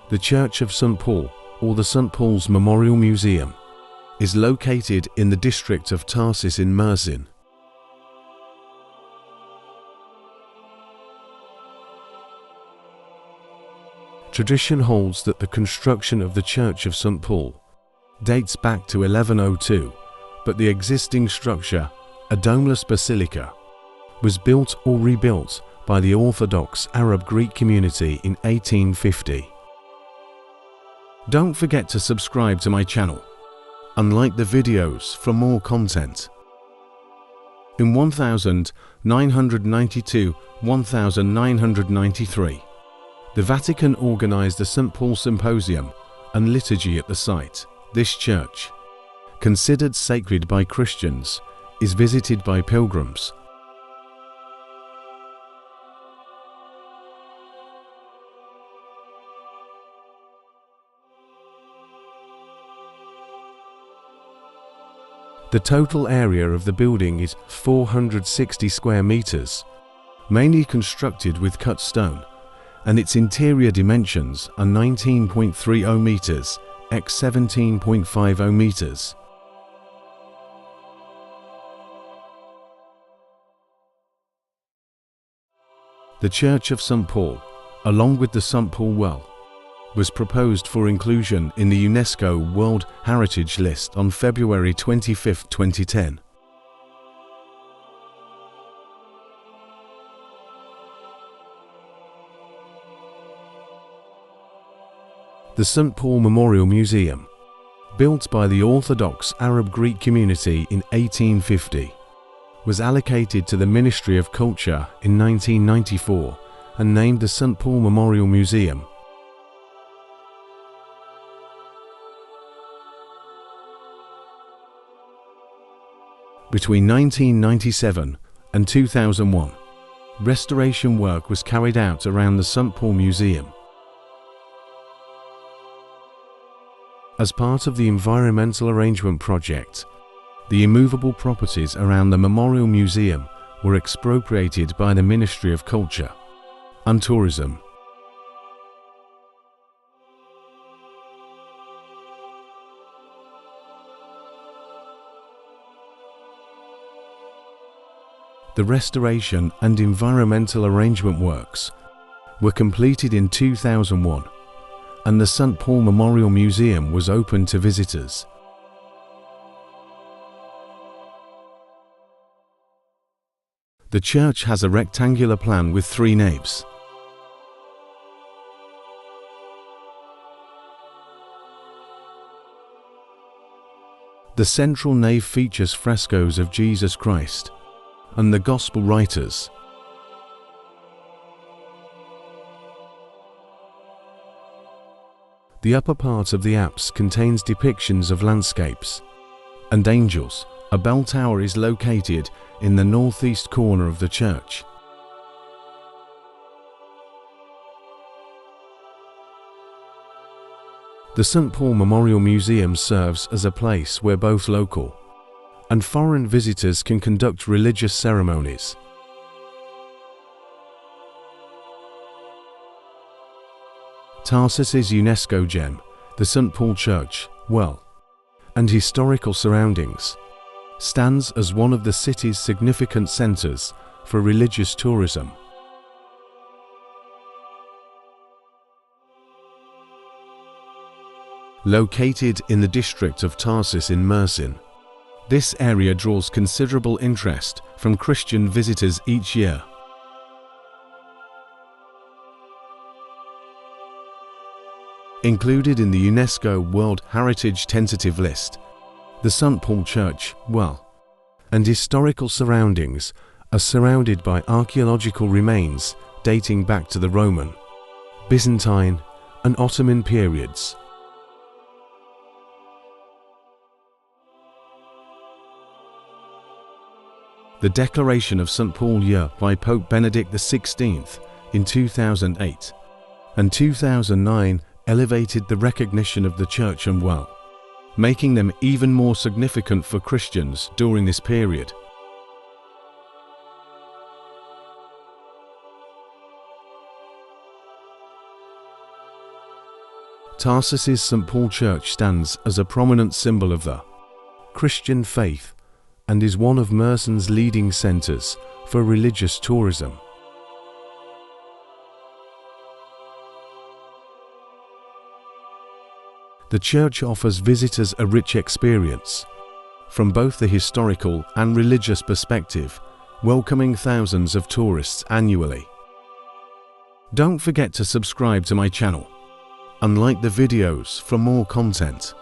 The Church of St. Paul, or the St. Paul's Memorial Museum, is located in the district of Tarsus in Mersin. Tradition holds that the construction of the Church of St. Paul dates back to 1102, but the existing structure, a domeless basilica, was built or rebuilt by the Orthodox Arab-Greek Community in 1850. Don't forget to subscribe to my channel and like the videos for more content. In 1992-1993, the Vatican organized the St. Paul Symposium and Liturgy at the site. This church, considered sacred by Christians, is visited by pilgrims. The total area of the building is 460 square meters, mainly constructed with cut stone, and its interior dimensions are 19.30 meters x 17.50 meters. The Church of St. Paul, along with the St. Paul Well, was proposed for inclusion in the UNESCO World Heritage List on February 25, 2010. The St. Paul Memorial Museum, built by the Orthodox Arab-Greek Community in 1850, was allocated to the Ministry of Culture in 1994 and named the St. Paul Memorial Museum. Between 1997 and 2001, restoration work was carried out around the St. Paul Museum. As part of the environmental arrangement project, the immovable properties around the Memorial Museum were expropriated by the Ministry of Culture and Tourism. The restoration and environmental arrangement works were completed in 2001, and the St. Paul Memorial Museum was open to visitors. The church has a rectangular plan with 3 naves. The central nave features frescoes of Jesus Christ and the Gospel writers. The upper part of the apse contains depictions of landscapes and angels. A bell tower is located in the northeast corner of the church. The St. Paul Memorial Museum serves as a place where both local and foreign visitors can conduct religious ceremonies. Tarsus's UNESCO gem, the St. Paul Church, Well, and historical surroundings, stands as one of the city's significant centers for religious tourism. Located in the district of Tarsus in Mersin, this area draws considerable interest from Christian visitors each year. Included in the UNESCO World Heritage Tentative List, the St. Paul Church, Well, and historical surroundings are surrounded by archaeological remains dating back to the Roman, Byzantine, and Ottoman periods. The Declaration of St. Paul Year by Pope Benedict XVI in 2008 and 2009 elevated the recognition of the Church and Well, making them even more significant for Christians during this period. Tarsus's St. Paul Church stands as a prominent symbol of the Christian faith and is one of Mersin's leading centers for religious tourism. The church offers visitors a rich experience, from both the historical and religious perspective, welcoming thousands of tourists annually. Don't forget to subscribe to my channel and like the videos for more content.